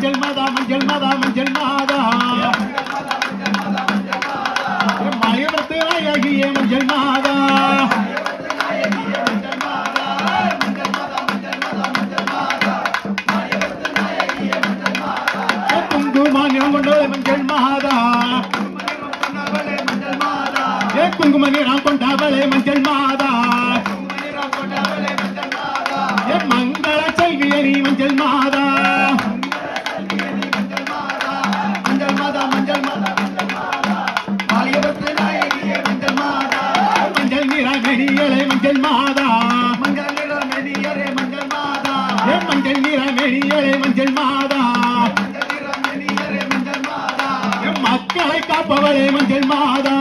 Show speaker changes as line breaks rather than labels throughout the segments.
மஞ்சள் மாதா மஞ்சள் மாதா மஞ்சள் மாதா மாயவரத்து நாயகியே மஞ்சள் மாதா குங்குமம் கொண்டவளே மஞ்சள் மாதா குங்கும நிறம் கொண்டவளே மஞ்சள் மாதா மங்கள செல்வியே நீ மஞ்சள் மாதா மஞ்சள் மாதா மஞ்சள் மாதா மஞ்சள் நிற மெடியலே மஞ்சள் மாதா மஞ்சள் நிற மெடியலே மஞ்சள் மாதா மஞ்சள் நிற மெடியலே மஞ்சள் மாதா மக்களை காப்பவளே மஞ்சள் மாதா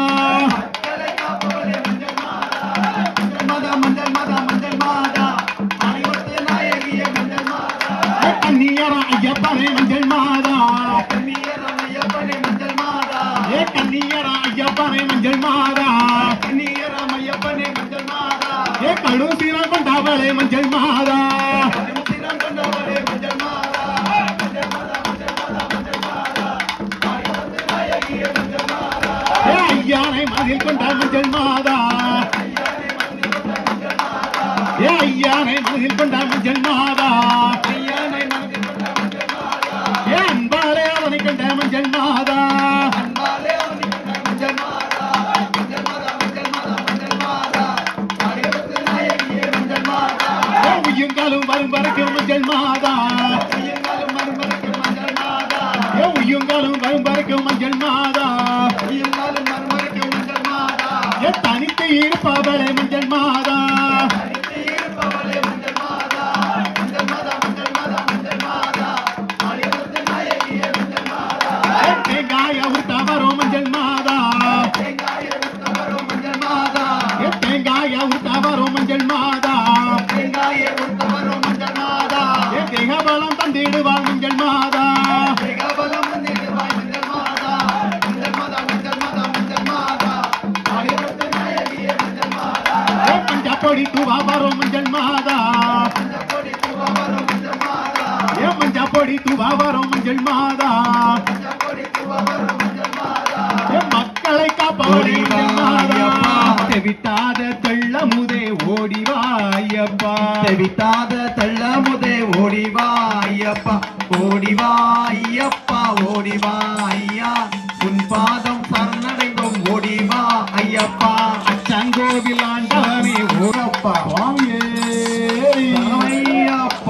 கன்னியர ஐயப்பனே மஞ்சள் மாதா கன்னியர ஐயப்பனே மஞ்சள் மாதா கன்னியர ஐயப்பனே மஞ்சள் மாதா கன்னியர ஐயப்பனே மஞ்சள் மாதா கடுசிரம் கொண்டவளே மஞ்சள் மாதா கடுசிரம் கொண்டவளே மஞ்சள் மாதா மஞ்சள் மாதா மஞ்சள் மாதா மஞ்சள் மாதா ஆயிரத்து நாயகியே மஞ்சள் மாதா ஐயானை மதில் கொண்ட மஞ்சள் மாதா ஐயானை மதில் கொண்ட மஞ்சள் மாதா அன்பாலே அவனை கண்ட மஞ்சள் மாதா அன்பாலே அவனை கண்ட மஞ்சள் மாதா மஞ்சள் மாதா மஞ்சள் மாதா மஞ்சள் மாதா ஆயிரத்து நாயகியே மஞ்சள் மாதா உய்யுங்காலும் வரும் வரைக்கும் மஞ்சள் மாதா உய்யுங்காலும் வரும் வரைக்கும் மஞ்சள் மாதா உய்யுங்காலும் வரும் வரைக்கும் மஞ்சள் மாதா உய்யுங்காலும் வரும் வரைக்கும் மஞ்சள் மாதா தனித்து இருப்பவளே மஞ்சள் மாதா தனித்து இருப்பவளே மஞ்சள் மாதா மஞ்சள் மாதா மஞ்சள் மாதா மஞ்சள் மாதா தேங்காய உத்தவரும் மஞ்சள் மாதா தேங்காய உத்தவரும் மஞ்சள் மாதா தேங்காய உத்தவரும் மஞ்சள் மாதா தேங்காய உத்தவரும் மஞ்சள் மாதா தேகபலம் தந்திடுவாள் மஞ்சள் மாதா தேகபலம் தந்திடுவாள் மஞ்சள் மாதா மஞ்சள் மாதா மஞ்சள் மாதா மஞ்சள் மாதா ஆயிரத்து நாயகியே மஞ்சள் மாதா பஞ்சப்பொடி தூவா வரும் மஞ்சள் மாதா பஞ்சப்பொடி தூவா வரும் மஞ்சள் மாதா பஞ்சப்பொடி தூவா வரும் மஞ்சள் மாதா மக்களை காப்பவளே தெவிட்டாத தெள்ளமுதே ஓடிவாயப்பா தெவிட்டாத தெள்ளமுதே ஓடிவாயப்பா ஓடிவாயப்பா ஓடிவா